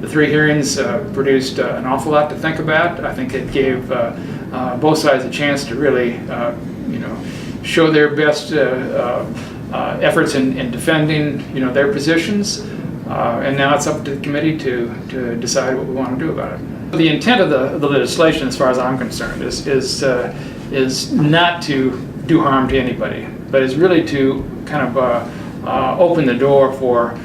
The three hearings produced an awful lot to think about. I think it gave both sides a chance to really, show their best efforts in defending, their positions. And now it's up to the committee to decide what we want to do about it. The intent of the legislation, as far as I'm concerned, is not to do harm to anybody, but is really to kind of open the door for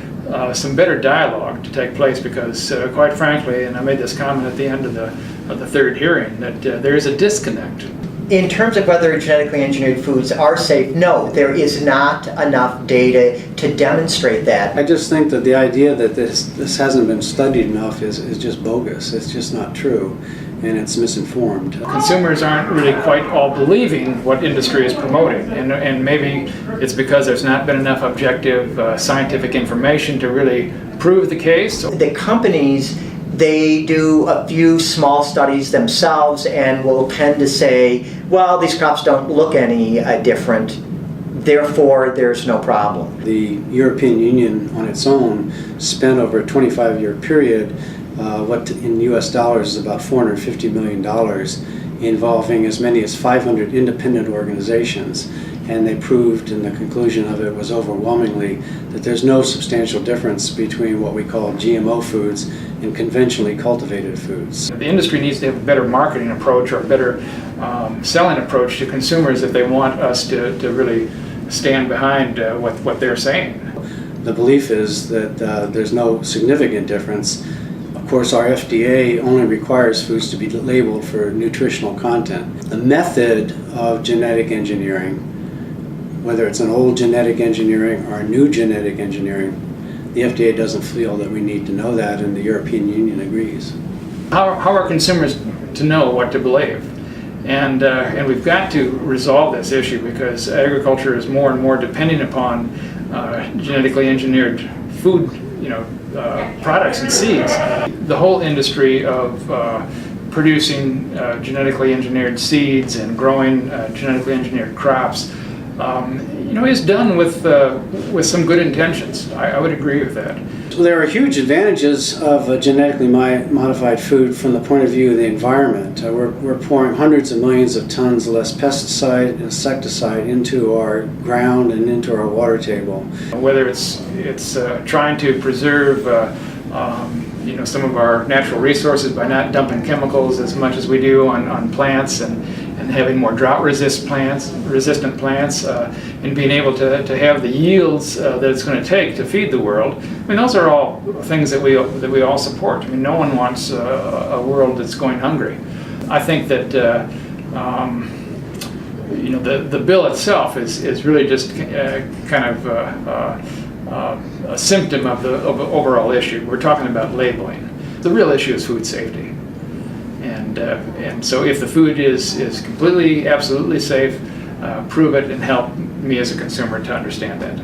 some better dialogue to take place, because quite frankly, and I made this comment at the end of the third hearing, that there is a disconnect. In terms of whether genetically engineered foods are safe, no, there is not enough data to demonstrate that. I just think that the idea that this hasn't been studied enough is just bogus. It's just not true, and it's misinformed. Consumers aren't really quite all believing what industry is promoting, and maybe it's because there's not been enough objective scientific information to really prove the case. The companies, they do a few small studies themselves and will tend to say, well, these crops don't look any different, therefore there's no problem. The European Union on its own spent over a 25-year period what in US dollars is about $450 million, involving as many as 500 independent organizations. And they proved, and the conclusion of it was overwhelmingly, that there's no substantial difference between what we call GMO foods and conventionally cultivated foods. The industry needs to have a better marketing approach or a better selling approach to consumers if they want us to really stand behind what they're saying. The belief is that there's no significant difference. Of course, our FDA only requires foods to be labeled for nutritional content. The method of genetic engineering, whether it's an old genetic engineering or a new genetic engineering, the FDA doesn't feel that we need to know that, and the European Union agrees. How are consumers to know what to believe? And we've got to resolve this issue, because agriculture is more and more dependent upon genetically engineered food, products and seeds. The whole industry of producing genetically engineered seeds and growing genetically engineered crops, is done with some good intentions. I would agree with that. So there are huge advantages of genetically modified food from the point of view of the environment. We're pouring hundreds of millions of tons less pesticide and insecticide into our ground and into our water table. Whether it's trying to preserve some of our natural resources by not dumping chemicals as much as we do on plants, and having more drought-resistant plants, and being able to have the yields that it's going to take to feed the world. I mean, those are all things that we all support. I mean, no one wants a world that's going hungry. I think that the bill itself is really just kind of a symptom of the overall issue. We're talking about labeling. The real issue is food safety. And so if the food is completely, absolutely safe, prove it and help me as a consumer to understand that.